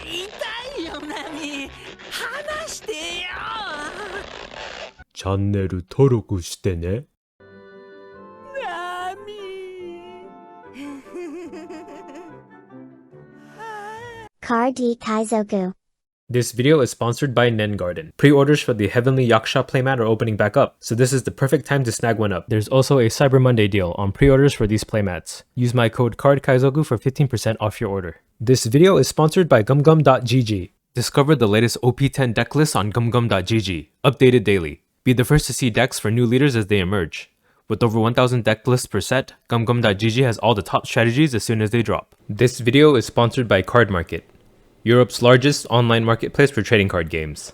痛いよナミ話してよチャンネル登録してね。ナミCard Kaizoku. This video is sponsored by Nen Garden. Pre-orders for the Heavenly Yakusha playmat are opening back up, so this is the perfect time to snag one up. There's also a Cyber Monday deal on pre-orders for these playmats. Use my code CARDKaizoku for 15% off your order. This video is sponsored by gumgum.gg. Discover the latest OP10 deck lists on gumgum.gg, updated daily. Be the first to see decks for new leaders as they emerge. With over 1000 deck lists per set, gumgum.gg has all the top strategies as soon as they drop. This video is sponsored by Card Market, Europe's largest online marketplace for trading card games.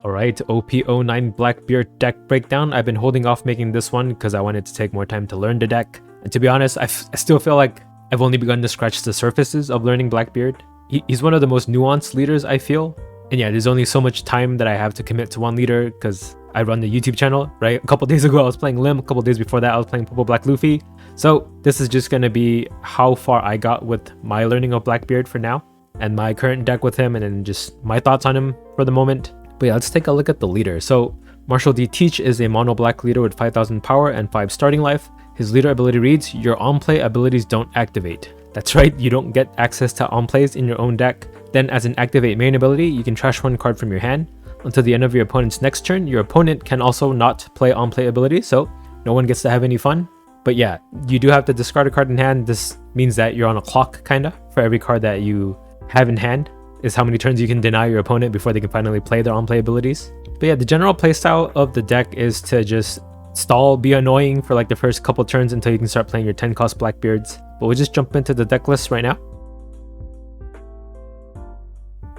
Alright, OP09 Blackbeard deck breakdown. I've been holding off making this one because I wanted to take more time to learn the deck. And to be honest, I still feel like I've only begun to scratch the surfaces of learning Blackbeard. He's one of the most nuanced leaders, I feel. And yeah, there's only so much time that I have to commit to one leader because I run the YouTube channel, right? A couple days ago I was playing Lim, a couple days before that I was playing Purple Black Luffy. So this is just gonna be how far I got with my learning of Blackbeard for now, and my current deck with him, and then just my thoughts on him for the moment. But yeah, let's take a look at the leader. So Marshall D. Teach is a mono black leader with 5000 power and 5 starting life. His leader ability reads, your on-play abilities don't activate. That's right, you don't get access to on-plays in your own deck. Then as an activate main ability, you can trash one card from your hand. Until the end of your opponent's next turn, your opponent can also not play on-play abilities, so no one gets to have any fun. But yeah, you do have to discard a card in hand. This means that you're on a clock, kinda, for every card that you have in hand is how many turns you can deny your opponent before they can finally play their on-play abilities. But yeah, the general playstyle of the deck is to just stall, be annoying for like the first couple turns until you can start playing your 10 cost Blackbeards. But we'll just jump into the deck list right now.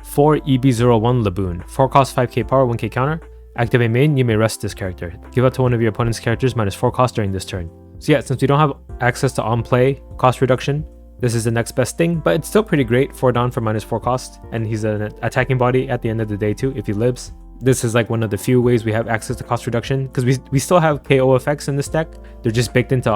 4 EB01 Laboon, 4 cost 5k power, 1k counter. Activate main, you may rest this character. Give it to one of your opponent's characters minus 4 cost during this turn. So yeah, since we don't have access to on-play cost reduction, this is the next best thing, but it's still pretty great. 4 down for minus 4 cost, and he's an attacking body at the end of the day too if he lives. This is like one of the few ways we have access to cost reduction, because we still have KO effects in this deck. They're just baked into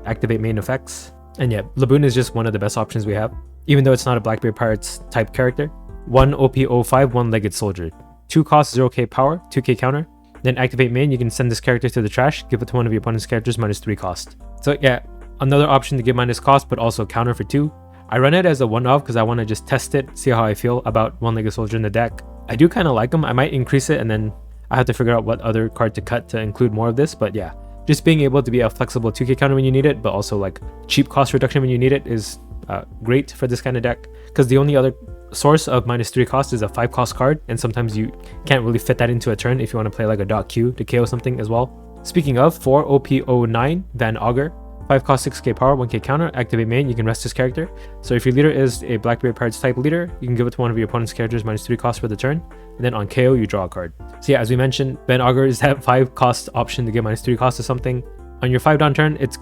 activate main effects. And yeah, Laboon is just one of the best options we have, even though it's not a Blackbeard Pirates type character. 1 OP05 one-legged soldier, 2 cost 0k power, 2k counter. Then activate main, you can send this character to the trash, give it to one of your opponent's characters minus 3 cost. So yeah, another option to give minus cost but also counter for 2. I run it as a one-off because I want to just test it, see how I feel about one-legged soldier in the deck. I do kind of like him. I might increase it and then I have to figure out what other card to cut to include more of this. But yeah, just being able to be a flexible 2k counter when you need it, but also like cheap cost reduction when you need it is great for this kind of deck, because the only other source of minus 3 cost is a 5 cost card, and sometimes you can't really fit that into a turn if you want to play like a dot Q to KO something as well. Speaking of, 4 OP09 Van Augur, 5 cost 6k power, 1k counter. Activate main, you can rest this character. So if your leader is a Blackbeard Pirates type leader, you can give it to one of your opponent's characters minus 3 cost for the turn, and then on KO you draw a card. So yeah, as we mentioned, Van Augur is that 5 cost option to give minus 3 cost to something. On your 5 down turn, it's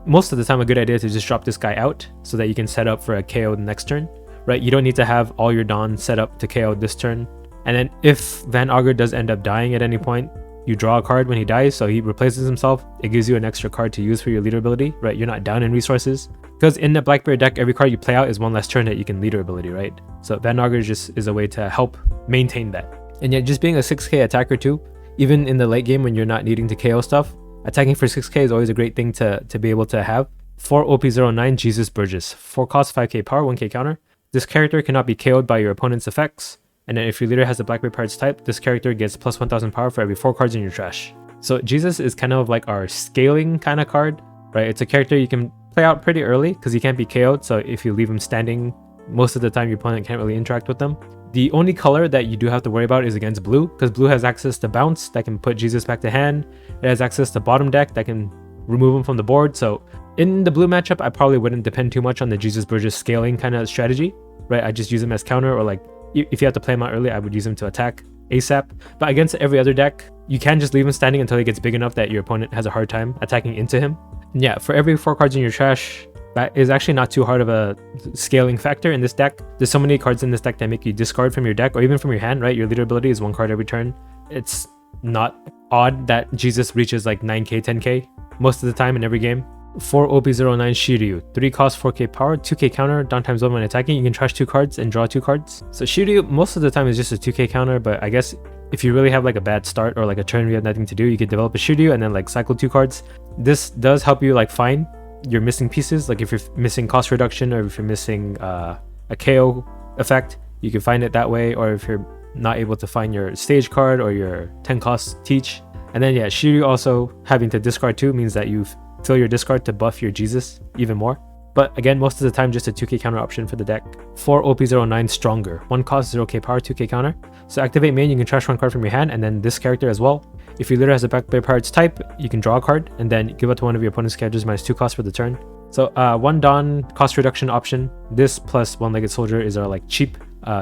most of the time a good idea to just drop this guy out so that you can set up for a KO the next turn, right? You don't need to have all your Dawn set up to KO this turn. And then if Van Augur does end up dying at any point, you draw a card when he dies, so he replaces himself. It gives you an extra card to use for your leader ability, right? You're not down in resources. Because in the Blackbeard deck, every card you play out is one less turn that you can leader ability, right? So Van Augur just is a way to help maintain that. And yet just being a 6k attacker too, even in the late game when you're not needing to KO stuff, attacking for 6k is always a great thing to be able to have. 4 OP09 Jesus Burgess, 4 cost 5k power, 1k counter. This character cannot be KO'd by your opponent's effects. And then if your leader has a Blackbeard Pirates type, this character gets plus 1000 power for every 4 cards in your trash. So Jesus is kind of like our scaling kind of card, right? It's a character you can play out pretty early because he can't be KO'd, so if you leave him standing, most of the time your opponent can't really interact with them. The only color that you do have to worry about is against blue, because blue has access to bounce that can put Jesus back to hand. It has access to bottom deck that can remove him from the board. So in the blue matchup, I probably wouldn't depend too much on the Jesus Burgess scaling kind of strategy, right? I just use him as counter, or like if you have to play him out early, I would use him to attack ASAP. But against every other deck, you can just leave him standing until he gets big enough that your opponent has a hard time attacking into him. And yeah, for every 4 cards in your trash, that is actually not too hard of a scaling factor in this deck. There's so many cards in this deck that make you discard from your deck or even from your hand, right? Your leader ability is 1 card every turn. It's not odd that Jesus reaches like 9k, 10k most of the time in every game. 4 OP09 Shiryu, 3 cost 4k power, 2k counter, down times 1 when attacking. You can trash 2 cards and draw 2 cards. So Shiryu most of the time is just a 2k counter, but I guess if you really have like a bad start or like a turn where you have nothing to do, you could develop a Shiryu and then like cycle 2 cards. This does help you like find your missing pieces, like if you're missing cost reduction or if you're missing a KO effect, you can find it that way, or if you're not able to find your stage card or your 10 cost teach. And then yeah, Shiryu also having to discard 2 means that you fill your discard to buff your Jesus even more. But again, most of the time just a 2k counter option for the deck. 4 OP09 Stronger, 1 cost 0k power, 2k counter. So activate main, you can trash 1 card from your hand, and then this character as well. If your leader has a Blackbeard Pirate's type, you can draw a card and then give it to one of your opponent's characters minus 2 cost for the turn. So 1 Dawn cost reduction option. This plus One-Legged Soldier is our like cheap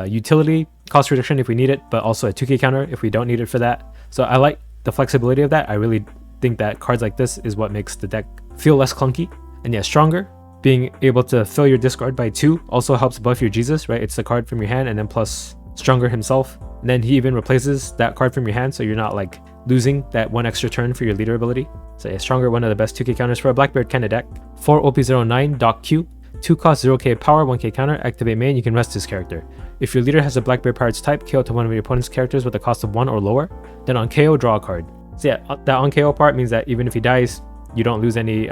utility cost reduction if we need it, but also a 2k counter if we don't need it for that. So I like the flexibility of that. I really think that cards like this is what makes the deck feel less clunky. And yeah, Stronger, being able to fill your discard by 2 also helps buff your Jesus, right? It's the card from your hand and then plus Stronger himself. And then he even replaces that card from your hand, so you're not like losing that 1 extra turn for your leader ability. So yeah, Stronger, one of the best 2k counters for a Blackbeard kind of deck. 4 OP09 Doc Q, 2 cost 0k power, 1k counter, activate main, you can rest this character. If your leader has a Blackbeard Pirate's type, KO to one of your opponent's characters with a cost of 1 or lower, then on KO, draw a card. So yeah, that on KO part means that even if he dies, you don't lose any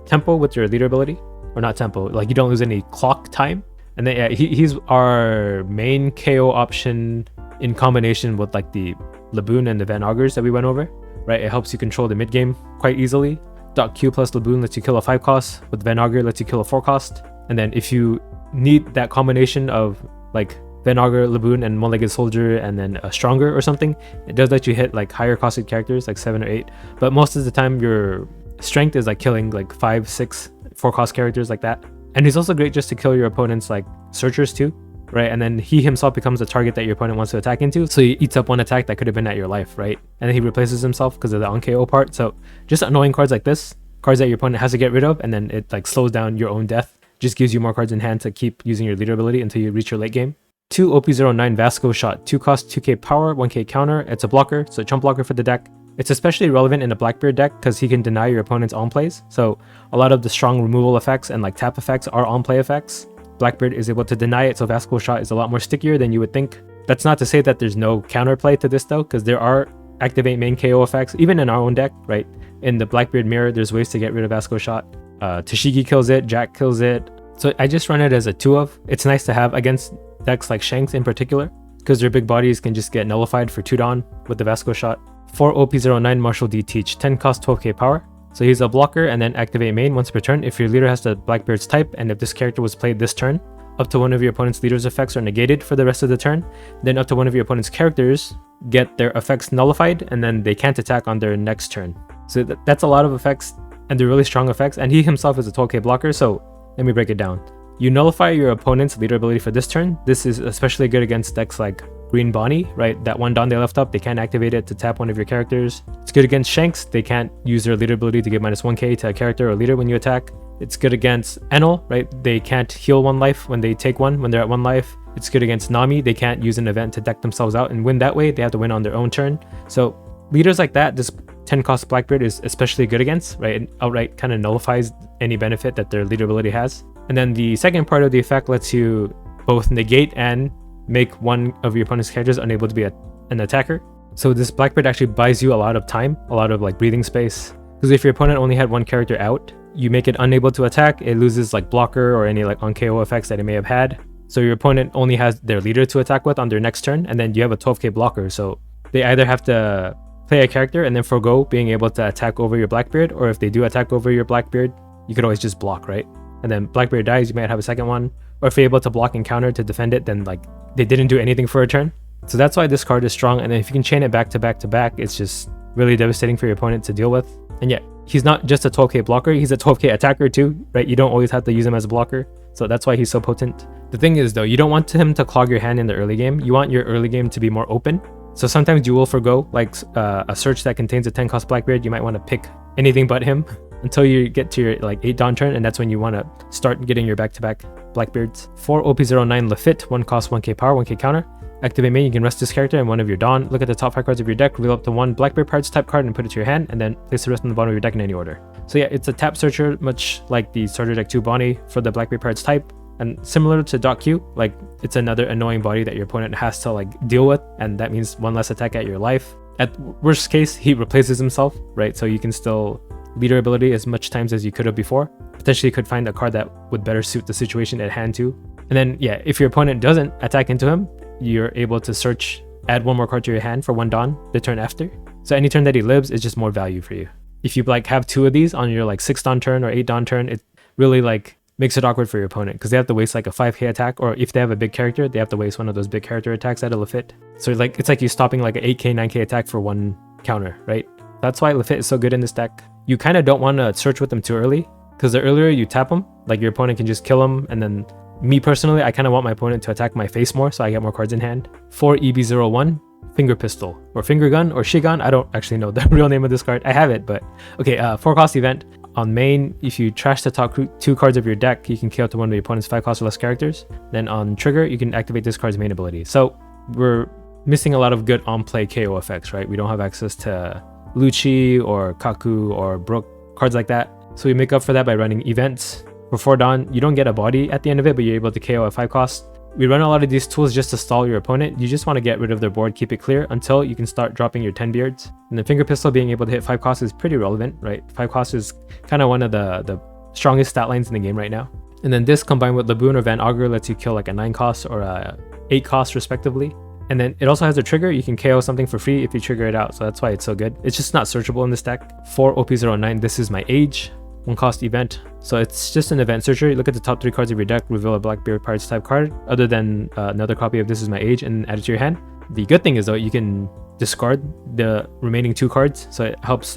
tempo with your leader ability. Or not tempo, like you don't lose any clock time. And then yeah, he's our main KO option in combination with like the Laboon and the Van Augers that we went over, right? It helps you control the mid game quite easily. Doc Q plus Laboon lets you kill a 5 cost, with Van Auger lets you kill a 4 cost. And then if you need that combination of like Van Auger, Laboon, and One-Legged Soldier, and then a Stronger or something, it does let you hit like higher costed characters like 7 or 8. But most of the time your strength is like killing like 5, 6, 4 cost characters like that. And he's also great just to kill your opponent's like searchers too, right? And then he himself becomes a target that your opponent wants to attack into, so he eats up 1 attack that could have been at your life, right? And then he replaces himself because of the on KO part. So just annoying cards like this, cards that your opponent has to get rid of, and then it like slows down your own death, just gives you more cards in hand to keep using your leader ability until you reach your late game. 2 OP09 Vasco Shot, 2 cost 2k power, 1k counter. It's a blocker, so a chump blocker for the deck. It's especially relevant in a Blackbeard deck because he can deny your opponent's on-plays. So a lot of the strong removal effects and like tap effects are on-play effects. Blackbeard is able to deny it, so Vasco Shot is a lot more stickier than you would think. That's not to say that there's no counterplay to this though, because there are activate main KO effects, even in our own deck, right? In the Blackbeard mirror, there's ways to get rid of Vasco Shot. Tashigi kills it, Jack kills it. So I just run it as a 2 of. It's nice to have against decks like Shanks in particular, because their big bodies can just get nullified for 2 Dawn with the Vasco Shot. 4 OP09 Marshall D Teach, 10 cost 12k power. So he's a blocker and then activate main once per turn if your leader has the Blackbeard's type, and if this character was played this turn, up to one of your opponent's leader's effects are negated for the rest of the turn. Then up to one of your opponent's characters get their effects nullified, and then they can't attack on their next turn. So that's a lot of effects, and they're really strong effects, and he himself is a 12k blocker. So let me break it down. You nullify your opponent's leader ability for this turn. This is especially good against decks like Green Bonnie, right? That 1 Dawn they left up, they can't activate it to tap one of your characters. It's good against Shanks. They can't use their leader ability to give minus 1k to a character or leader when you attack. It's good against Enel, right? They can't heal 1 life when they take 1 when they're at 1 life. It's good against Nami. They can't use an event to deck themselves out and win that way. They have to win on their own turn. So leaders like that, this 10 cost Blackbeard is especially good against, right? It outright kind of nullifies any benefit that their leader ability has. And then the second part of the effect lets you both negate and make one of your opponent's characters unable to be an attacker. So this Blackbeard actually buys you a lot of time, a lot of like breathing space. Because if your opponent only had 1 character out, you make it unable to attack, it loses like blocker or any like on KO effects that it may have had. So your opponent only has their leader to attack with on their next turn, and then you have a 12k blocker. So they either have to play a character and then forego being able to attack over your Blackbeard, or if they do attack over your Blackbeard, you could always just block, right? And then Blackbeard dies, you might have a second one. Or if you're able to block and counter to defend it, then like they didn't do anything for a turn. So that's why this card is strong. And then if you can chain it back to back to back, it's just really devastating for your opponent to deal with. And yet he's not just a 12k blocker, he's a 12k attacker too, right? You don't always have to use him as a blocker. So that's why he's so potent. The thing is though, you don't want him to clog your hand in the early game. You want your early game to be more open. So sometimes you will forgo like a search that contains a 10 cost Blackbeard. You might want to pick anything but him until you get to your like 8 Dawn turn, and that's when you want to start getting your back-to-back Blackbeards. 4 OP09 Lafitte, 1 cost 1k power, 1k counter. Activate main, you can rest this character and one of your Dawn. Look at the top 5 cards of your deck, reveal up to 1 Blackbeard Pirates type card and put it to your hand, and then place the rest on the bottom of your deck in any order. So yeah, it's a tap searcher, much like the starter deck 2 Bonnie for the Blackbeard Pirates type. And similar to Dot Q, like it's another annoying body that your opponent has to like deal with, and that means one less attack at your life. At worst case, he replaces himself, right? So you can still leader ability as much times as you could have before. Potentially could find a card that would better suit the situation at hand too. And then yeah, if your opponent doesn't attack into him, you're able to search, add one more card to your hand for 1 Dawn the turn after. So any turn that he lives is just more value for you. If you like have 2 of these on your like 6 Dawn turn or 8 Dawn turn, it really like makes it awkward for your opponent because they have to waste like a 5k attack, or if they have a big character, they have to waste one of those big character attacks at a Lafitte. So like it's like you stopping like an 8k, 9k attack for 1 counter, right? That's why Lafitte is so good in this deck. You kind of don't want to search with them too early, because the earlier you tap them, like your opponent can just kill them, and then me personally, I kind of want my opponent to attack my face more so I get more cards in hand. For EB01, Finger Pistol, or Finger Gun, or Shigan, I don't actually know the real name of this card. I have it, but okay, 4-cost event. On main, if you trash the top 2 cards of your deck, you can KO to one of your opponent's 5-cost or less characters. Then on trigger, you can activate this card's main ability. So we're missing a lot of good on-play KO effects, right? We don't have access to Lucci or Kaku or Brook, cards like that. So we make up for that by running events. For 4 Dawn, you don't get a body at the end of it, but you're able to KO at 5-cost. We run a lot of these tools just to stall your opponent. You just want to get rid of their board, keep it clear until you can start dropping your 10 beards. And the Finger Pistol being able to hit 5 costs is pretty relevant, right? 5 costs is kind of one of the strongest stat lines in the game right now. And then this combined with Laboon or Van Augur lets you kill like a 9 cost or a 8 cost respectively. And then it also has a trigger. You can KO something for free if you trigger it out. So that's why it's so good. It's just not searchable in this deck. For OP09, this is my age. 1-cost event. So it's just an event searcher. You look at the top 3 cards of your deck, reveal a Blackbeard Pirates type card other than another copy of This Is My Age, and add it to your hand. The good thing is though, you can discard the remaining 2 cards, so it helps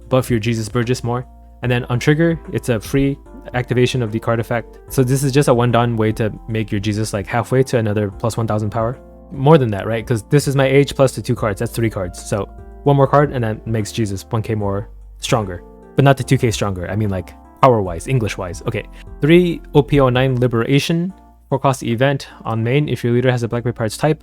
buff your Jesus Burgess more. And then on trigger, it's a free activation of the card effect. So this is just a 1 Dawn way to make your Jesus like halfway to another plus 1000 power. More than that, right? Because This Is My Age plus the 2 cards, that's 3 cards. So 1 more card and that makes Jesus 1k more stronger. But not the 2k stronger, I mean like power-wise, English-wise. Okay, 3 OP09 Liberation, 4-cost event. On main, if your leader has a Blackbeard Pirates type,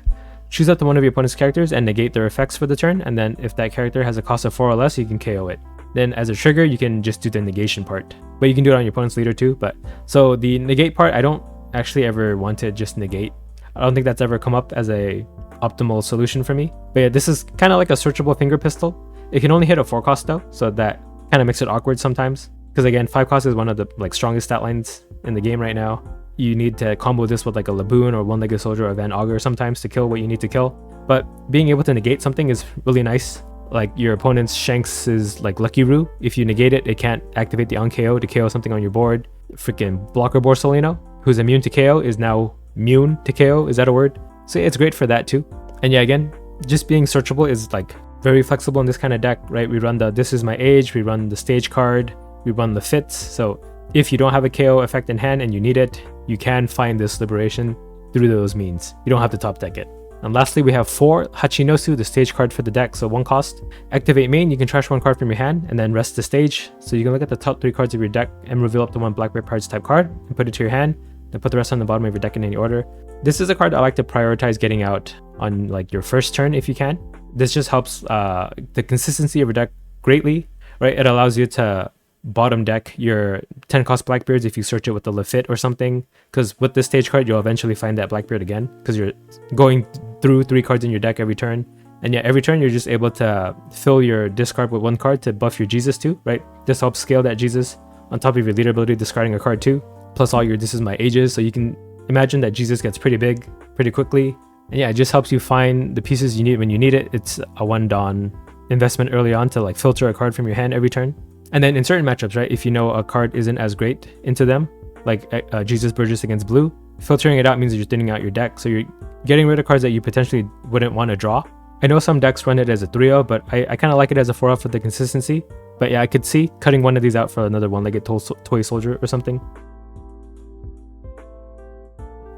choose up to one of your opponent's characters and negate their effects for the turn, and then if that character has a cost of 4 or less, you can KO it. Then as a trigger, you can just do the negation part, but you can do it on your opponent's leader too. But so the negate part, I don't actually ever want to just negate. I don't think that's ever come up as a optimal solution for me. But yeah, this is kind of like a searchable Finger Pistol. It can only hit a 4-cost though, so that kind of makes it awkward sometimes, because again 5-cost is one of the like strongest stat lines in the game right now. You need to combo this with like a Laboon or One-Legged Soldier or Van Augur sometimes to kill what you need to kill, but being able to negate something is really nice. Like your opponent's Shanks is like Lucky Roo. If you negate it, it can't activate the on-KO to KO something on your board. Freaking Blocker Borsalino, who's immune to KO, is now immune to KO. Is that a word? So yeah, it's great for that too. And yeah, again, just being searchable is like very flexible in this kind of deck, right? We run the This Is My Age, we run the stage card, we run the fits. So if you don't have a KO effect in hand and you need it, you can find this liberation through those means. You don't have to top deck it. And lastly, we have 4 Hachinosu, the stage card for the deck. So 1 cost. Activate main, you can trash 1 card from your hand and then rest the stage. So you can look at the top 3 cards of your deck and reveal up to 1 Blackbeard Pirates type card and put it to your hand. Then put the rest on the bottom of your deck in any order. This is a card I like to prioritize getting out on like your first turn if you can. This just helps the consistency of your deck greatly, right? It allows you to bottom deck your 10-cost Blackbeards if you search it with the Lafitte or something, because with this stage card, you'll eventually find that Blackbeard again, because you're going through 3 cards in your deck every turn. And yeah, every turn, you're just able to fill your discard with 1 card to buff your Jesus too, right? This helps scale that Jesus on top of your leader ability, discarding a card too, plus all your This Is My Ages, so you can imagine that Jesus gets pretty big pretty quickly. And yeah, it just helps you find the pieces you need when you need it. It's a 1 Dawn investment early on to like filter a card from your hand every turn. And then in certain matchups, right, if you know a card isn't as great into them, like Jesus Burgess against blue, filtering it out means you're thinning out your deck. So you're getting rid of cards that you potentially wouldn't want to draw. I know some decks run it as a 3-0, but I kind of like it as a 4-0 for the consistency. But yeah, I could see cutting one of these out for another One-Legged Toy Soldier or something.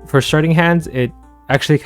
For starting hands, it actually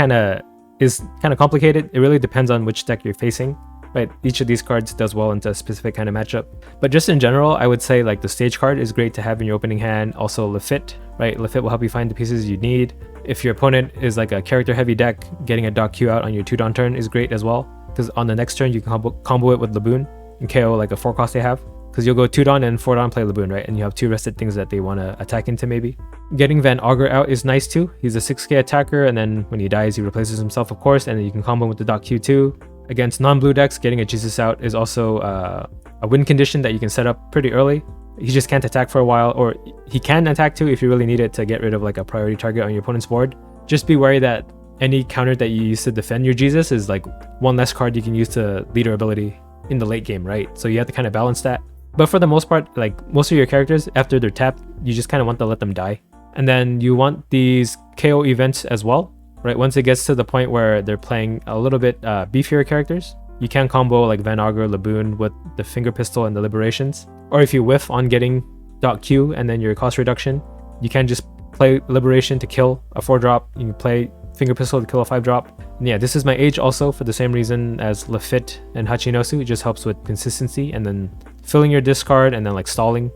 is kind of complicated. It really depends on which deck you're facing, right? Each of these cards does well into a specific kind of matchup. But just in general, I would say like the stage card is great to have in your opening hand. Also Lafitte, right? Lafitte will help you find the pieces you need. If your opponent is like a character heavy deck, getting a Doc Q out on your 2 Dawn turn is great as well, because on the next turn you can combo it with Laboon and KO like a 4-cost they have. because you'll go 2 Dawn and 4 Dawn play Laboon, right? And you have 2 rested things that they want to attack into maybe. Getting Van Augur out is nice too. He's a 6k attacker, and then when he dies, he replaces himself, of course, and then you can combo with the Doc Q too. Against non-blue decks, getting a Jesus out is also a win condition that you can set up pretty early. He just can't attack for a while, or he can attack too if you really need it to get rid of like a priority target on your opponent's board. Just be wary that any counter that you use to defend your Jesus is like one less card you can use to leader ability in the late game, right? So you have to kind of balance that. But for the most part, like most of your characters, after they're tapped, you just kind of want to let them die. And then you want these KO events as well, right? Once it gets to the point where they're playing a little bit beefier characters, you can combo like Van Augur, Laboon with the Finger Pistol and the Liberations. Or if you whiff on getting Doc Q and then your cost reduction, you can just play Liberation to kill a 4-drop. You can play Finger Pistol to kill a 5-drop. And yeah, this is my age also for the same reason as Lafitte and Hachinosu. It just helps with consistency and then filling your discard and then like stalling.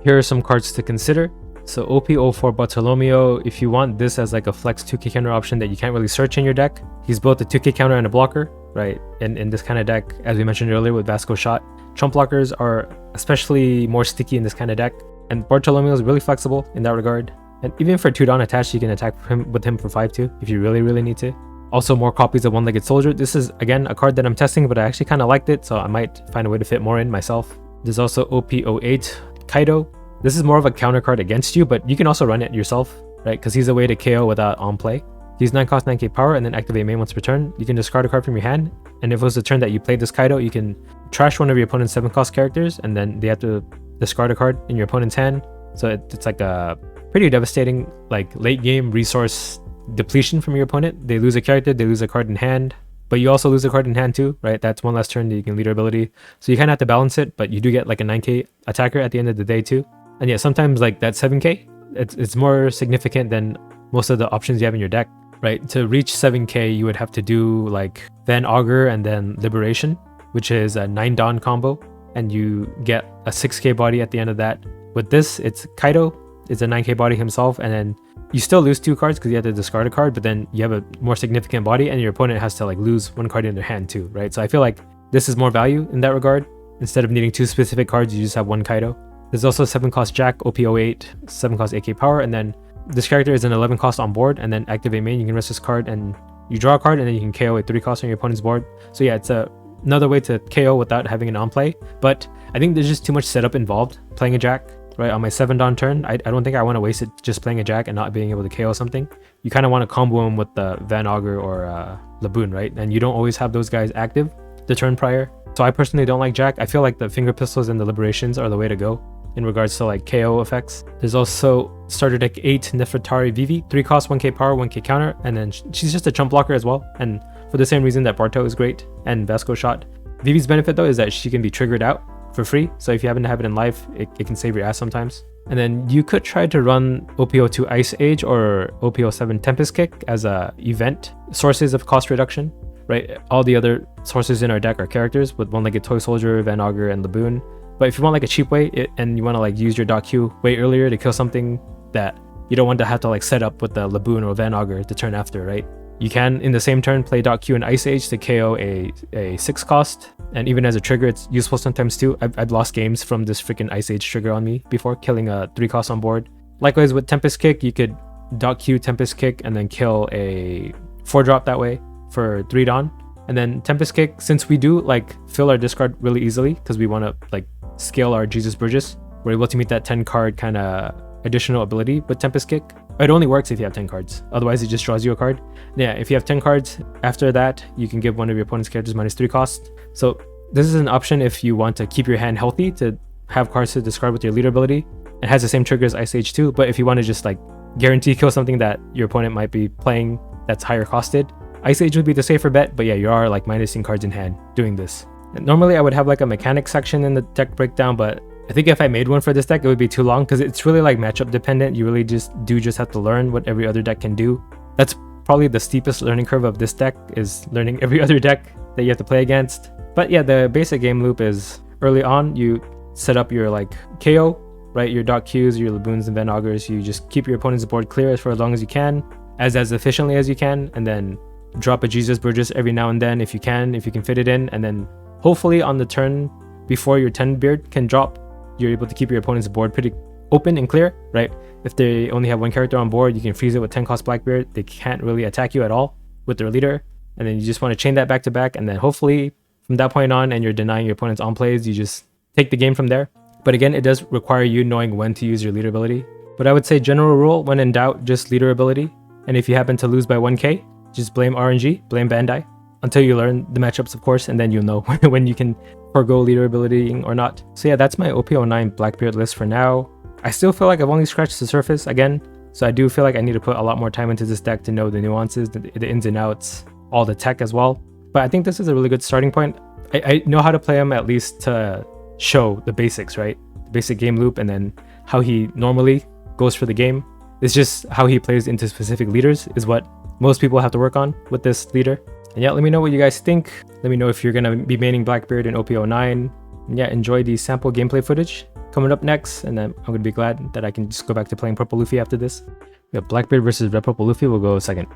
Here are some cards to consider. So OP04 Bartolomeo, if you want this as like a flex 2k counter option that you can't really search in your deck, he's both a 2k counter and a blocker, right? And in this kind of deck, as we mentioned earlier with Vasco Shot, trump blockers are especially more sticky in this kind of deck. And Bartolomeo is really flexible in that regard. And even for 2 Dawn attached, you can attack with him for 5 too, if you really need to. Also more copies of One-Legged Soldier. This is again a card that I'm testing, but I actually kind of liked it, so I might find a way to fit more in myself. There's also OP08 Kaido. This is more of a counter card against you, but you can also run it yourself, right? Because he's a way to KO without on play. He's 9 cost 9k power and then activate main once per turn. You can discard a card from your hand, and if it was the turn that you played this Kaido, you can trash one of your opponent's 7 cost characters, and then they have to discard a card in your opponent's hand. So it's like a pretty devastating like late game resource depletion from your opponent. They lose a character, they lose a card in hand, but you also lose a card in hand too, right? That's one less turn that you can leader ability. So you kind of have to balance it, but you do get like a 9k attacker at the end of the day too. And yeah, sometimes like that 7k, it's more significant than most of the options you have in your deck, right? To reach 7k, you would have to do like Van Augur and then Liberation, which is a 9 Dawn combo, and you get a 6k body at the end of that. With this, it's Kaido, it's a 9k body himself, and then you still lose 2 cards because you have to discard a card, but then you have a more significant body and your opponent has to like lose 1 card in their hand too, right? So I feel like this is more value in that regard. Instead of needing 2 specific cards, you just have 1 Kaido. There's also 7 cost Jack, OP08, 7 cost 8k power, and then this character is an 11 cost on board, and then activate main, you can rest this card and you draw a card, and then you can KO a 3 cost on your opponent's board. So yeah, it's another way to KO without having an on play, but I think there's just too much setup involved playing a Jack. Right, on my 7 Dawn turn, I don't think I want to waste it just playing a Jack and not being able to KO something. You kind of want to combo him with the Van Augur or Laboon, right? And you don't always have those guys active the turn prior. So I personally don't like Jack. I feel like the Finger Pistols and the Liberations are the way to go in regards to like KO effects. There's also starter deck 8 Nefertari Vivi, 3 cost 1k power, 1k counter, and then she's just a chump blocker as well. And for the same reason that Barto is great and Vasco Shot. Vivi's benefit though is that she can be triggered out for free, so if you happen to have it in life, it can save your ass sometimes. And then you could try to run OP02 Ice Age or OP07 Tempest Kick as a event sources of cost reduction, right? All the other sources in our deck are characters with One-Legged Toy Soldier, Van Augur, and Laboon. But if you want like a cheap way and you want to like use your Doc Q way earlier to kill something that you don't want to have to like set up with the Laboon or Van Augur the turn after, right? You can, in the same turn, play Doc Q and Ice Age to KO a 6 cost. And even as a trigger, it's useful sometimes too. I've lost games from this freaking Ice Age trigger on me before, killing a 3 cost on board. Likewise with Tempest Kick, you could Doc Q Tempest Kick and then kill a 4-drop that way for 3 Dawn. And then Tempest Kick, since we do like fill our discard really easily because we want to like scale our Jesus Burgess, we're able to meet that 10 card kind of additional ability with Tempest Kick. It only works if you have 10 cards. Otherwise, it just draws you a card. Yeah, if you have 10 cards, after that, you can give one of your opponent's characters -3 cost. So this is an option if you want to keep your hand healthy to have cards to discard with your leader ability. It has the same trigger as Ice Age too, but if you want to just like guarantee kill something that your opponent might be playing that's higher costed, Ice Age would be the safer bet, but yeah, you are like minusing cards in hand doing this. And normally I would have like a mechanics section in the deck breakdown, but I think if I made one for this deck, it would be too long because it's really like matchup dependent. You really just have to learn what every other deck can do. That's probably the steepest learning curve of this deck, is learning every other deck that you have to play against. But yeah, the basic game loop is early on, you set up your like KO, right? Your Doc Qs, your Laboons and Van Augurs. You just keep your opponent's board clear for as long as you can, as efficiently as you can, and then drop a Jesus Burgess every now and then if you can fit it in, and then hopefully on the turn before your 10 beard can drop, you're able to keep your opponent's board pretty open and clear, right? If they only have one character on board, you can freeze it with 10 cost Blackbeard. They can't really attack you at all with their leader. And then you just want to chain that back to back. And then hopefully from that point on, and you're denying your opponent's on plays, you just take the game from there. But again, it does require you knowing when to use your leader ability. But I would say general rule, when in doubt, just leader ability. And if you happen to lose by 1k, just blame RNG, blame Bandai, until you learn the matchups, of course, and then you'll know when you can forgo leader ability or not. So yeah, that's my OP09 Blackbeard list for now. I still feel like I've only scratched the surface again, so I do feel like I need to put a lot more time into this deck to know the nuances, the ins and outs, all the tech as well. But I think this is a really good starting point. I know how to play him, at least to show the basics, right? The basic game loop, and then how he normally goes for the game. It's just how he plays into specific leaders is what most people have to work on with this leader. And yeah, let me know what you guys think. Let me know if you're going to be maining Blackbeard in OP09. And yeah, enjoy the sample gameplay footage coming up next. And then I'm going to be glad that I can just go back to playing Purple Luffy after this. We have Blackbeard versus Red Purple Luffy. We'll go second.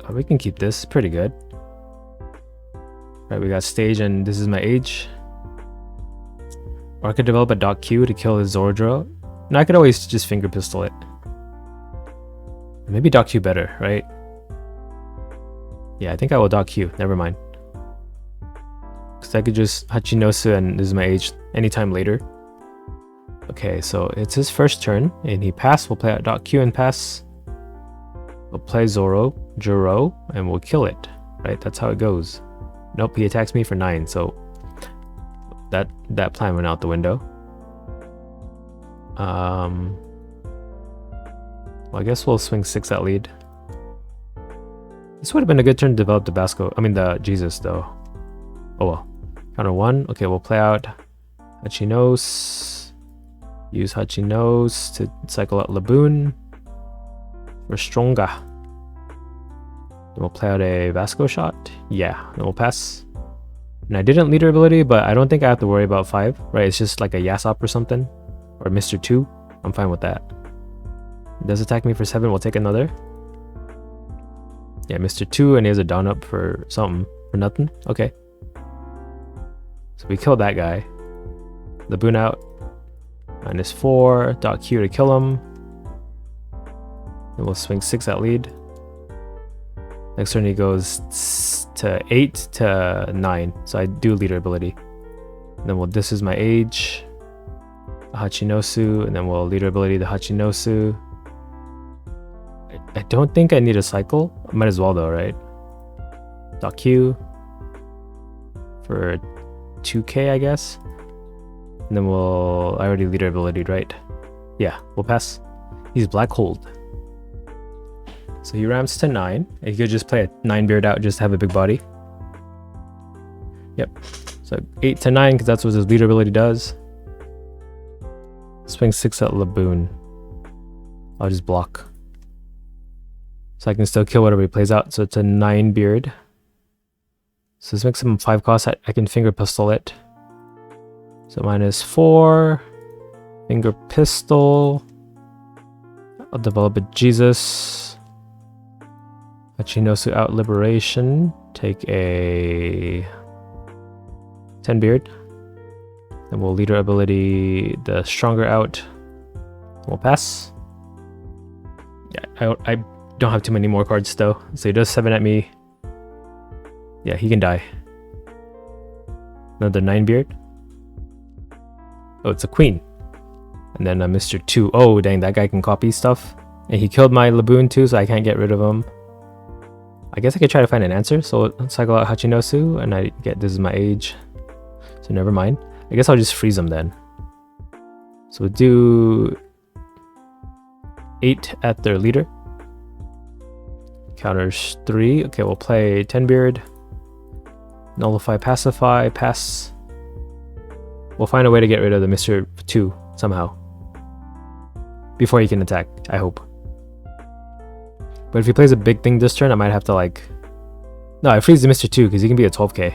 Oh, we can keep this. Pretty good. Right, we got stage and this is my age. Or I could develop a Doc Q to kill his Zordro. And I could always just finger pistol it. Maybe Doc Q better, right? Yeah, I think I will Doc Q. Never mind. Because I could just Hachinosu and this is my age anytime later. Okay, so it's his first turn. And he passed. We'll play out Doc Q and pass. We'll play Zoro, Juro, and we'll kill it. Right? That's how it goes. Nope, he attacks me for 9. So that plan went out the window. Well, I guess we'll swing 6 at lead. This would have been a good turn to develop the the Jesus though. Oh well. Counter 1. Okay, we'll play out Hachinos. Use Hachinos to cycle out Laboon. We're stronger. Then we'll play out a Vasco shot. Yeah, then we'll pass. And I didn't leader ability, but I don't think I have to worry about 5, right? It's just like a Yasop or something. Or Mr. 2. I'm fine with that. It does attack me for 7, we'll take another. Yeah, Mr. 2, and he has a down up for something. For nothing? Okay. So we killed that guy. Laboon out. -4. Doc Q to kill him. And we'll swing 6 at lead. Next turn he goes to 8 to 9. So I do leader ability. And then this is my age. Hachinosu, and then we'll leader ability to Hachinosu. I don't think I need a cycle. I might as well though, right? Doc Q for 2k, I guess. And then I already leader ability, right? Yeah, we'll pass. He's Black Hold. So he ramps to 9. And he could just play a 9 beard out, just to have a big body. Yep. So 8 to 9, because that's what his leader ability does. Swing 6 at Laboon. I'll just block. So I can still kill whatever he plays out. So it's a 9 beard. So this makes him 5 cost. I can finger pistol it. So -4. Finger pistol. I'll develop a Jesus. Hachinosu out liberation. Take a 10 beard. Then we'll leader ability the stronger out. We'll pass. Yeah, I don't have too many more cards though. So he does 7 at me. Yeah, he can die. Another 9 beard. Oh, it's a queen. And then a Mr. 2. Oh, dang, that guy can copy stuff. And he killed my Laboon too, so I can't get rid of him. I guess I could try to find an answer. So let's cycle out Hachinosu, and I get this is my age. So never mind. I guess I'll just freeze him then. So we'll do 8 at their leader. Counters 3. Okay, we'll play 10 beard. Nullify, pacify, pass. We'll find a way to get rid of the Mr. 2 somehow. Before he can attack, I hope. But if he plays a big thing this turn, I might have to like... No, I freeze the Mr. 2 because he can be a 12k.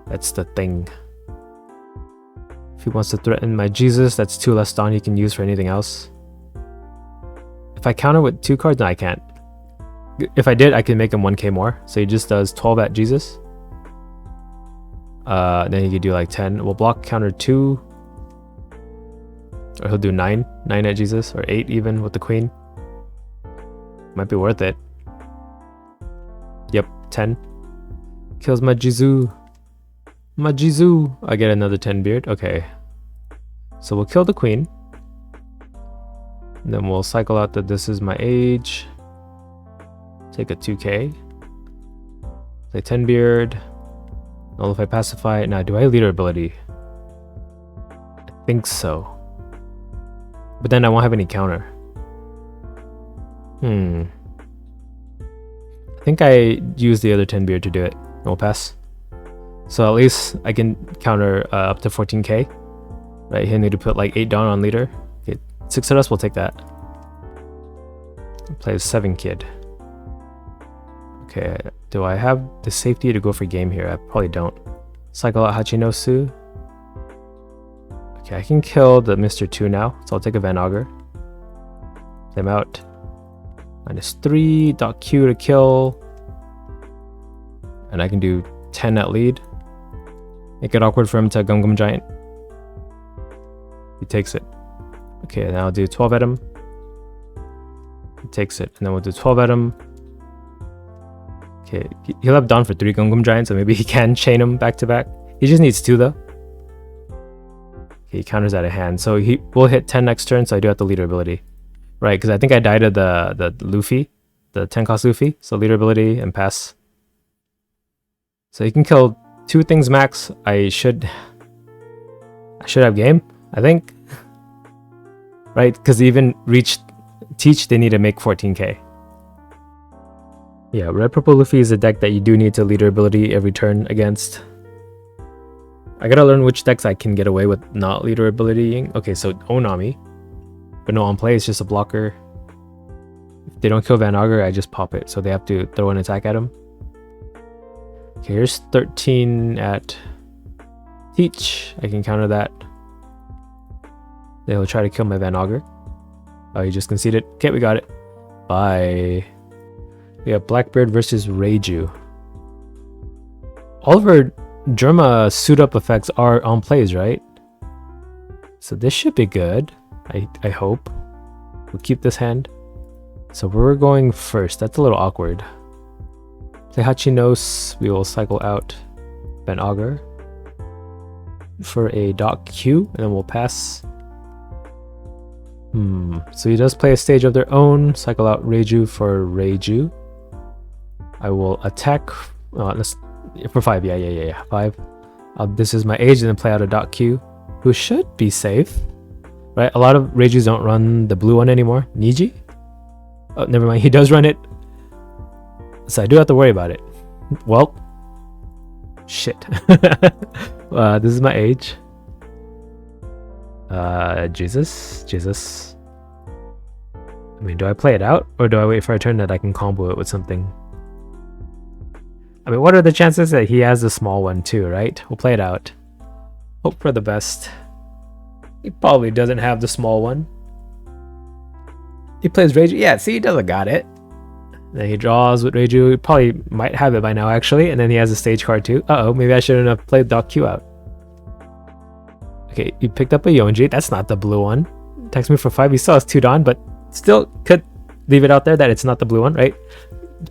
That's the thing. If he wants to threaten my Jesus, that's 2 less Dawn he can use for anything else. If I counter with 2 cards, no, I can't. If I did, I could make him 1k more. So he just does 12 at Jesus. Then he could do like 10. We'll block counter 2. Or he'll do 9. 9 at Jesus. Or 8 even with the queen. Might be worth it. Yep, 10. Kills my Jizu. My Jizu. I get another 10 beard. Okay. So we'll kill the queen. And then we'll cycle out that this is my age. Take a 2k. Play 10 beard. Nullify pacify. Now, do I leader ability? I think so. But then I won't have any counter. I think I used the other 10 beard to do it. We'll pass. So at least I can counter up to 14k. Right, he'll need to put like 8 down on leader. Okay, 6 of us, we'll take that. Play a 7 kid. Okay, do I have the safety to go for game here? I probably don't. Cycle out Hachinosu. Okay, I can kill the Mr. 2 now, so I'll take a Van Augur. Play him out. -3, dot Q to kill. And I can do 10 at lead. Make it awkward for him to Gum Gum Giant. He takes it. Okay, now I'll do 12 at him. He takes it, and then we'll do 12 at him. Okay, he'll have Dawn for 3 Gum Gum Giants, so maybe he can chain him back to back. He just needs 2 though. Okay, he counters out of hand, so he will hit 10 next turn, so I do have the leader ability. Right, because I think I died to the Luffy, the 10 cost Luffy, so leader ability and pass. So he can kill 2 things max. I should have game, I think. Right, because even teach, they need to make 14k. Yeah, Red Purple Luffy is a deck that you do need to leader ability every turn against. I gotta learn which decks I can get away with not leader abilitying. Okay, so Onami. But no, on play, it's just a blocker. If they don't kill Van Augur, I just pop it. So they have to throw an attack at him. Okay, here's 13 at Teach. I can counter that. They'll try to kill my Van Augur. Oh, he just conceded. Okay, we got it. Bye. We have Blackbeard versus Reiju. All of our Germa suit up effects are on plays, right? So this should be good. I hope. We'll keep this hand. So we're going first. That's a little awkward. Play Hachinos. We will cycle out Van Augur for a dot Q, and then we'll pass. So he does play a stage of their own. Cycle out Reiju for Reiju. I will attack for 5. Yeah. 5. This is my age, and then play out a dot Q, who should be safe. Right, a lot of Reijus don't run the blue one anymore. Niji? Oh, never mind. He does run it. So I do have to worry about it. Well, shit. This is my age. Jesus. I mean, do I play it out, or do I wait for a turn that I can combo it with something? I mean, what are the chances that he has the small one too, right? We'll play it out. Hope for the best. He probably doesn't have the small one. He plays Reiju. Yeah, see, he doesn't got it. Then he draws with Reiju. He probably might have it by now, actually. And then he has a stage card too. Uh-oh, maybe I shouldn't have played Doc Q out. Okay, you picked up a Yonji. That's not the blue one. Text me for 5. He still has 2 Dawn, but still could leave it out there that it's not the blue one, right?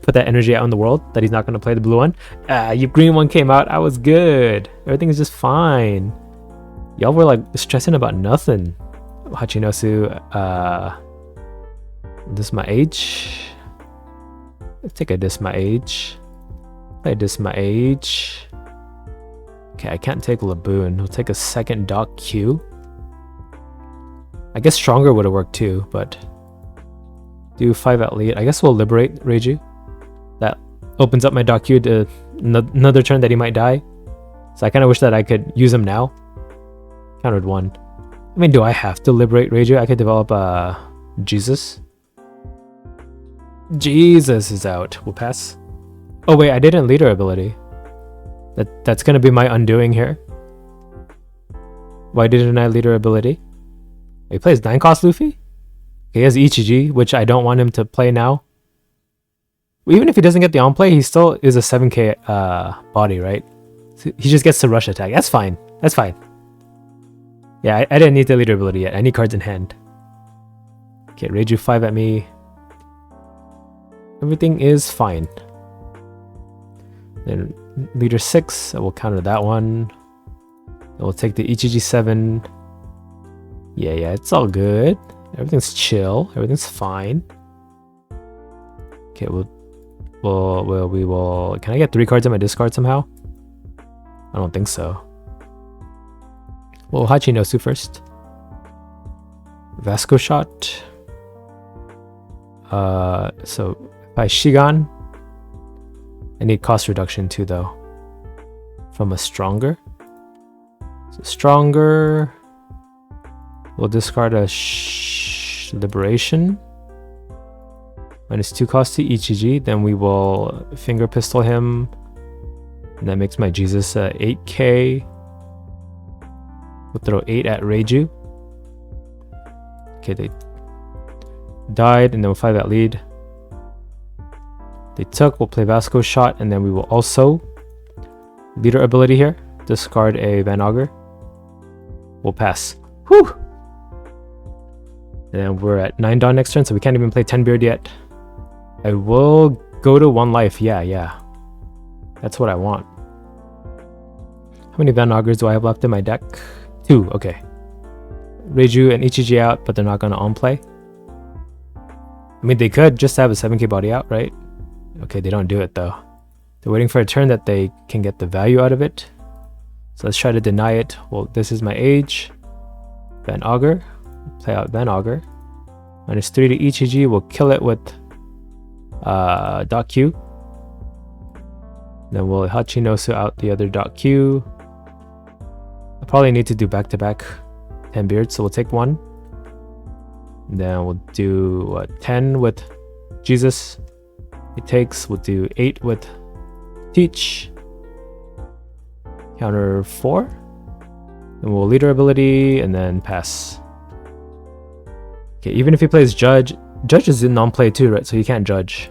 Put that energy out in the world that he's not going to play the blue one. Your green one came out. I was good. Everything is just fine. Y'all were like stressing about nothing. Hachinosu, this is my age. Let's take a this my age. Play this my age. Okay, I can't take Laboon. We'll take a second Doc Q. I guess Stronger would have worked too, but do 5 at lead. I guess we'll liberate Reiju. That opens up my Doc Q to another turn that he might die. So I kind of wish that I could use him now. Countered 1. I mean, do I have to liberate Reiju? I could develop Jesus. Jesus is out. We'll pass. Oh wait, I didn't leader ability. That's gonna be my undoing here. Why didn't I leader ability? He plays 9 cost Luffy? He has Ichiji, which I don't want him to play now. Even if he doesn't get the on play, he still is a 7k body, right? He just gets to rush attack. That's fine. That's fine. Yeah, I didn't need the leader ability yet. I need cards in hand. Okay, Reiju 5 at me. Everything is fine. Then leader 6, I will counter that one. I will take the Ichiji 7. Yeah, it's all good. Everything's chill. Everything's fine. Okay, we will. Can I get 3 cards in my discard somehow? I don't think so. Well, Hachinosu first. Vasco shot. So if I Shigan, I need cost reduction too, though. From a stronger. So stronger. We'll discard a liberation. -2 cost to Ichiji. Then we will finger pistol him. And that makes my Jesus 8k. We'll throw 8 at Reiju. Okay, they died, and then we'll 5 at lead. They took, we'll play Vasco shot, and then we will also leader ability here. Discard a Van Augur. We'll pass. Whew! And we're at 9 Dawn next turn, so we can't even play 10 Beard yet. I will go to 1 life. Yeah. That's what I want. How many Van Augurs do I have left in my deck? 2, okay. Reiju and Ichiji out, but they're not going to on-play. I mean, they could just have a 7k body out, right? Okay, they don't do it though. They're waiting for a turn that they can get the value out of it. So let's try to deny it. Well, this is my age. Van Augur. Play out Van Augur. -3 to Ichiji. We'll kill it with dot Q. Then we'll Hachinosu out the other dot Q. I probably need to do back-to-back 10 beards, so we'll take 1. Then we'll do 10 with Jesus. It takes. We'll do 8 with Teach. Counter 4. Then we'll leader ability and then pass. Okay, even if he plays Judge is in non-play too, right? So you can't judge.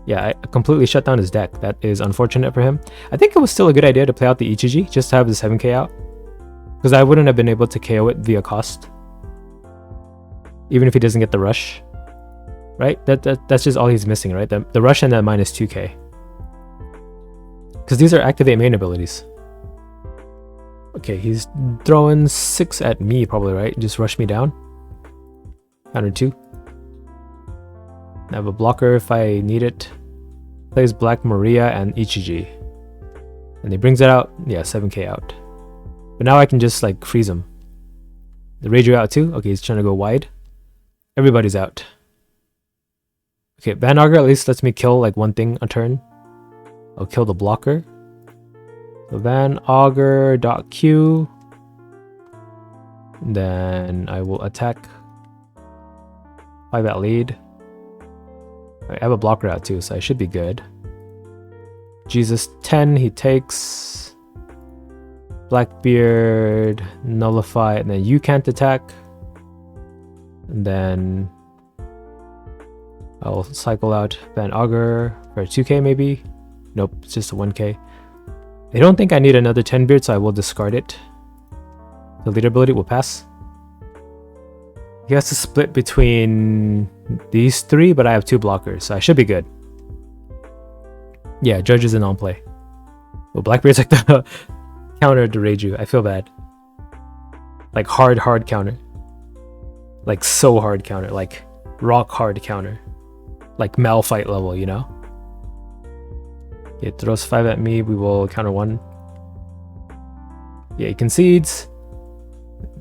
Yeah, I completely shut down his deck. That is unfortunate for him. I think it was still a good idea to play out the Ichiji, just to have the 7k out. Because I wouldn't have been able to KO it via cost. Even if he doesn't get the rush. Right? That's just all he's missing, right? The rush and that -2k. Because these are activate main abilities. Okay, he's throwing 6 at me probably, right? Just rush me down. Counter 2. I have a blocker if I need it. Plays Black Maria and Ichiji. And he brings it out. Yeah, 7k out. But now I can just like freeze him. The Reiju out too. Okay, he's trying to go wide. Everybody's out. Okay, Van Augur at least lets me kill like one thing a turn. I'll kill the blocker. So Van Augur dot Q. Then I will attack 5 at lead. I have a blocker out too, so I should be good. Jesus 10, he takes. Blackbeard, nullify, and then you can't attack. And then I'll cycle out Van Augur for a 2k maybe. Nope, it's just a 1k. I don't think I need another 10 beard, so I will discard it. The leader ability will pass. He has to split between these 3, but I have 2 blockers, so I should be good. Yeah, Judge is in on play. Well, Blackbeard's like the counter to Reiju. I feel bad. Like hard counter. Like so hard counter. Like rock hard counter. Like Malphite level, you know? It throws 5 at me. We will counter 1. Yeah, he concedes.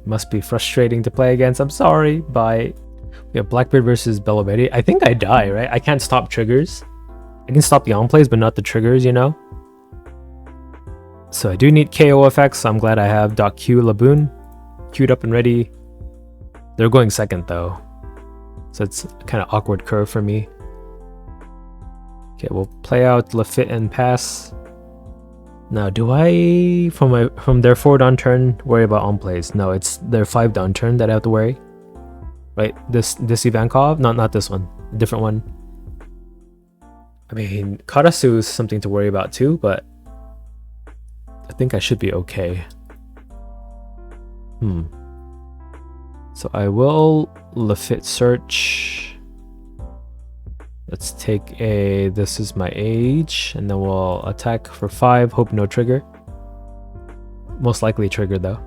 Must be frustrating to play against. I'm sorry. Bye. We have Blackbeard versus Bellovetti. I think I die, right? I can't stop triggers. I can stop the on-plays, but not the triggers, you know? So I do need KO effects, so I'm glad I have .Q Laboon queued up and ready. They're going second, though. So it's a kind of awkward curve for me. Okay, we'll play out Lafitte and pass. Now, do I, from their 4 down turn, worry about on-plays? No, it's their 5 down turn that I have to worry. Right? This Ivankov? Not this one. A different one. I mean, Karasu is something to worry about too, but think I should be okay. So I will Lafit search. Let's take a, this is my age, and then we'll attack for 5, hope no trigger. Most likely trigger though.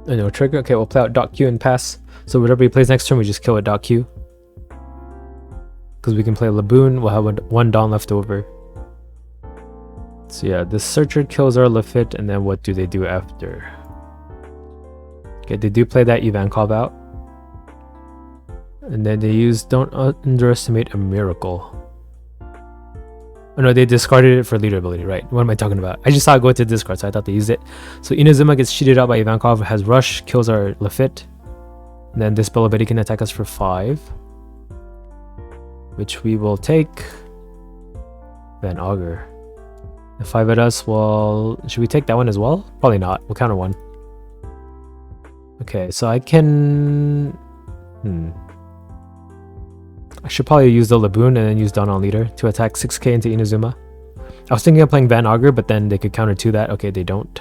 No trigger, okay, we'll play out dot Q and pass. So whatever he plays next turn, we just kill with dot Q. Because we can play Laboon, we'll have one Dawn left over. So yeah, the Searcher kills our Lafit, and then what do they do after? Okay, they do play that Ivankov out. And then they use Don't Underestimate a Miracle. Oh no, they discarded it for leader ability, right? What am I talking about? I just saw it go to discard, so I thought they used it. So Inazuma gets cheated out by Ivankov, has Rush, kills our Lafit. And then this ability can attack us for 5. Which we will take. Van Augur. The 5 at us, well, should we take that one as well? Probably not, we'll counter 1. Okay, so I can... I should probably use the Laboon and then use Dawn on Leader to attack 6k into Inazuma. I was thinking of playing Van Augur, but then they could counter to that. Okay, they don't.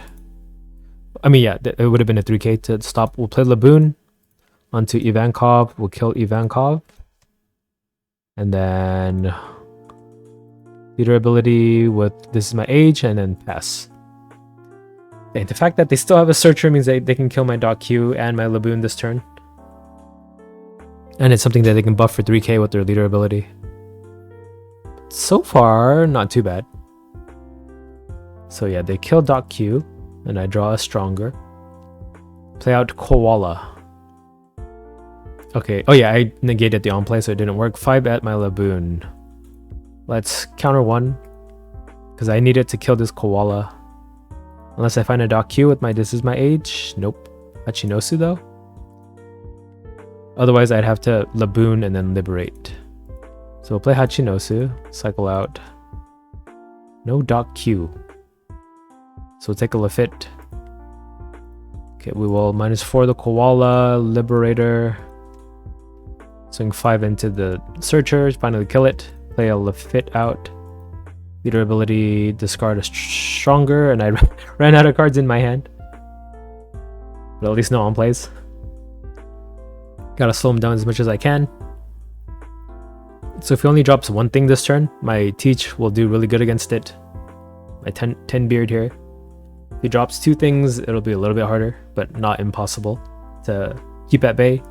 I mean, yeah, it would have been a 3k to stop. We'll play Laboon onto Ivankov. We'll kill Ivankov. And then... leader ability with This Is My Age, and then pass. Okay, the fact that they still have a Searcher means they can kill my dot Q and my Laboon this turn. And it's something that they can buff for 3k with their leader ability. So far, not too bad. So yeah, they kill dot Q, and I draw a Stronger. Play out Koala. Okay, oh yeah, I negated the on-play, so it didn't work. 5 at my Laboon. Let's counter 1, because I need it to kill this Koala. Unless I find a dot Q with my This Is My Age. Nope. Hachinosu though. Otherwise I'd have to Laboon and then Liberate. So we'll play Hachinosu, cycle out. No dot Q. So we'll take a Lafit. Okay, we will -4 the Koala, Liberator. Swing 5 into the Searcher, finally kill it. Play a Lafit out. Leader ability, discard a Stronger, and I ran out of cards in my hand. But at least no on-plays. Gotta slow him down as much as I can. So if he only drops one thing this turn, my Teach will do really good against it. My 10 beard here. If he drops 2 things, it'll be a little bit harder, but not impossible to keep at bay.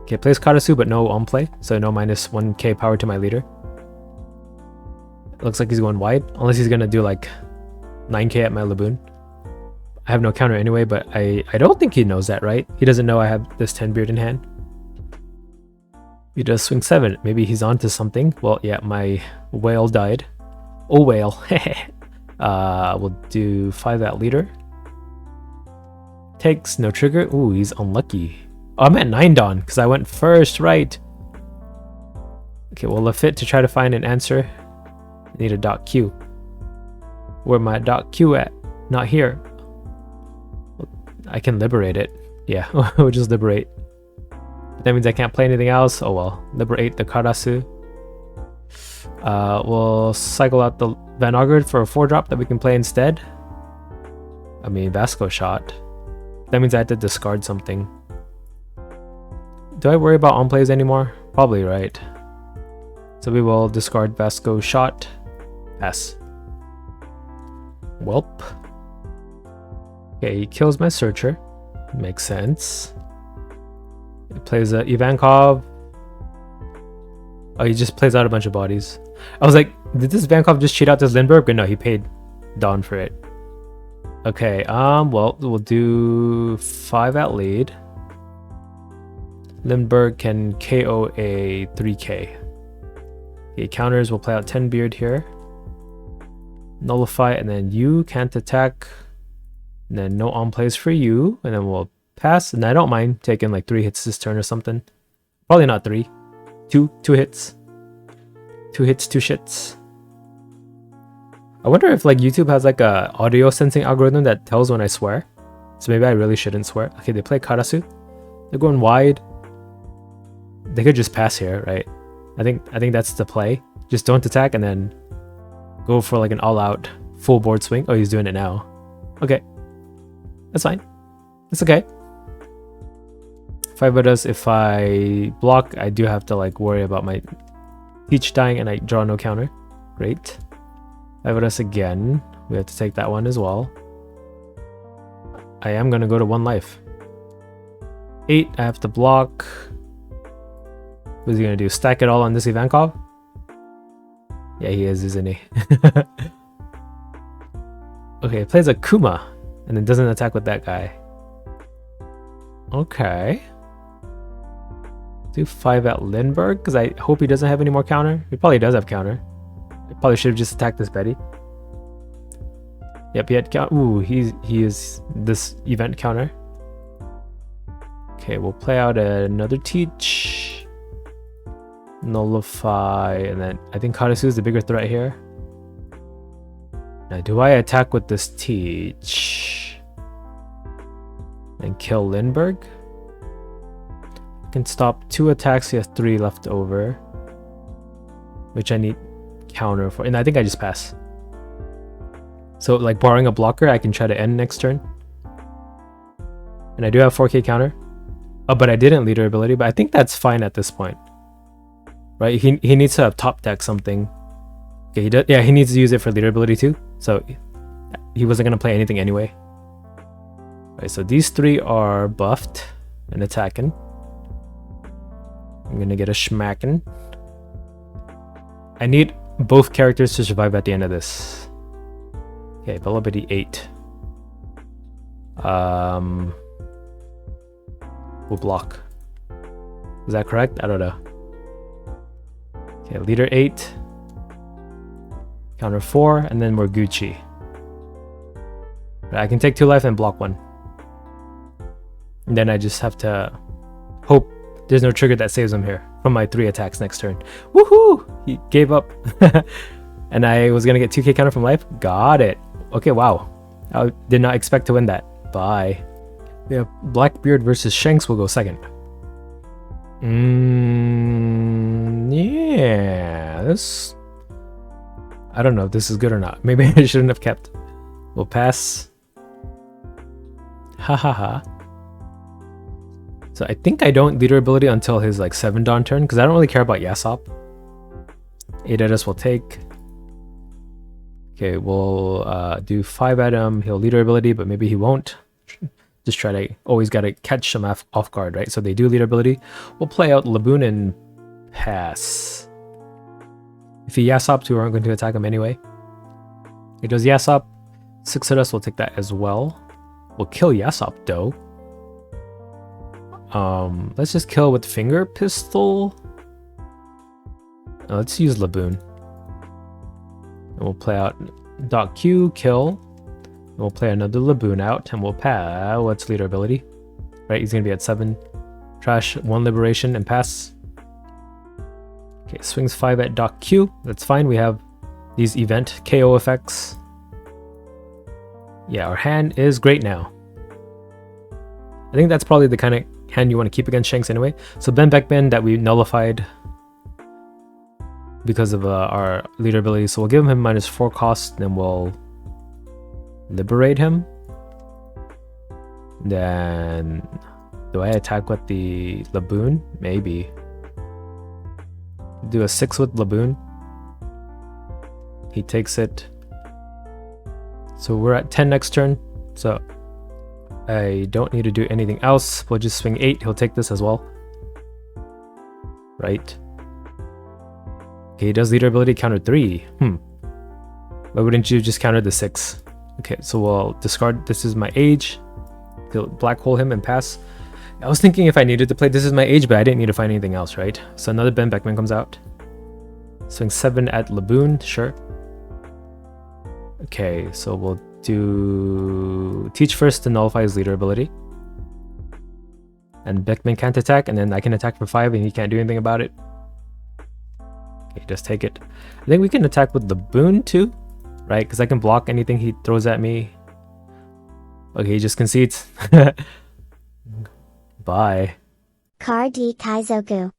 Okay, plays Karasu, but no on play, so no -1k power to my leader. Looks like he's going wide, unless he's gonna do like 9k at my Laboon. I have no counter anyway, but I don't think he knows that, right? He doesn't know I have this 10 beard in hand. He does swing 7. Maybe he's onto something. Well, yeah, my whale died. Oh, whale. We'll do 5 at leader. Takes, no trigger. Ooh, he's unlucky. Oh, I'm at 9 Dawn, because I went first, right? Okay, well, Lafit to try to find an answer. I need a dot Q. Where my dot Q at? Not here. I can liberate it. Yeah, we'll just liberate. That means I can't play anything else. Oh well. Liberate the Karasu. We'll cycle out the Van Augur for a 4-drop that we can play instead. I mean, Vasco shot. That means I have to discard something. Do I worry about on-plays anymore? Probably, right? So we will discard Vasco shot. Pass. Welp. Okay, he kills my Searcher. Makes sense. He plays a Ivankov. Oh, he just plays out a bunch of bodies. I was like, did this Ivankov just cheat out this Lindbergh? But no, he paid Dawn for it. Okay, well, we'll do 5 at lead. Lindbergh can KO a 3k. Okay, counters, we'll play out 10 beard here. Nullify, and then you can't attack. And then no on plays for you, and then we'll pass. And I don't mind taking like 3 hits this turn or something. Probably not 3. 2 hits. 2 hits, 2 shits. I wonder if like YouTube has like a audio sensing algorithm that tells when I swear. So maybe I really shouldn't swear. Okay, they play Karasu. They're going wide. They could just pass here, right? I think that's the play. Just don't attack and then go for like an all-out full board swing. Oh, he's doing it now. Okay. That's fine. It's okay. 5 does. If I block, I do have to like worry about my teach dying, and I draw no counter. Great. 5 does again. We have to take that one as well. I am gonna go to 1 life. 8, I have to block. What's he gonna do? Stack it all on this Ivankov? Yeah, he is, isn't he? Okay, plays a Kuma, and then doesn't attack with that guy. Okay. Do 5 at Lindbergh, because I hope he doesn't have any more counter. He probably does have counter. I probably should have just attacked this Betty. Yep, he had counter. Ooh, he is this event counter. Okay, we'll play out another teach. Nullify, and then I think Karasu is the bigger threat here. Now, do I attack with this teach and kill Lindbergh? I can stop 2 attacks. He has 3 left over, which I need counter for, and I think I just pass. So, like, borrowing a blocker, I can try to end next turn. And I do have 4k counter. Oh, but I didn't leader ability, but I think that's fine at this point. Right? He needs to have top deck something. Okay, he does. Yeah, he needs to use it for leader ability too. So he wasn't gonna play anything anyway. Right, so these 3 are buffed and attacking. I'm gonna get a schmackin'. I need both characters to survive at the end of this. Okay, ability 8. We'll block. Is that correct? I don't know. Okay, leader 8. Counter 4, and then we're Gucci. I can take 2 life and block 1. And then I just have to hope there's no trigger that saves him here from my 3 attacks next turn. Woohoo! He gave up. And I was gonna get 2k counter from life. Got it. Okay, wow. I did not expect to win that. Bye. We have Blackbeard versus Shanks will go second. Yeah, this... I don't know if this is good or not. Maybe I shouldn't have kept. We'll pass. Ha ha ha. So I think I don't leader ability until his like 7 dawn turn, because I don't really care about Yasop. 8 at us will take. Okay, we'll do 5 at him. He'll leader ability, but maybe he won't. Just try to always gotta catch them off guard, right? So they do leader ability. We'll play out Laboon and pass. If he Yasop, we aren't going to attack him anyway. He does Yasop. 6 at us will take that as well. We'll kill Yasop though. Let's just kill with finger pistol. Let's use Laboon. And we'll play out Doc Q, kill. And we'll play another Laboon out, and we'll pass. What's leader ability? Right, he's gonna be at 7. Trash 1 liberation and pass. Okay, swings 5 at Doc Q. That's fine. We have these event KO effects. Yeah, our hand is great now. I think that's probably the kind of hand you want to keep against Shanks anyway. So Ben Beckman that we nullified because of our leader ability. So we'll give him -4 cost, then we'll liberate him. Then do I attack with the Laboon? Maybe. Do a 6 with Laboon. He takes it. So we're at 10 next turn. So I don't need to do anything else. We'll just swing 8. He'll take this as well. Right. Okay, he does leader ability, counter 3. Why wouldn't you just counter the 6? Okay, so we'll discard. This is my age. He'll black hole him and pass. I was thinking if I needed to play This Is My Age, but I didn't need to find anything else, right? So another Ben Beckman comes out. Swing 7 at Laboon, sure. Okay, so we'll do Teach first to nullify his leader ability. And Beckman can't attack, and then I can attack for 5 and he can't do anything about it. Okay, just take it. I think we can attack with Laboon too, right? Because I can block anything he throws at me. Okay, he just concedes. Bye. Car D Kaizoku.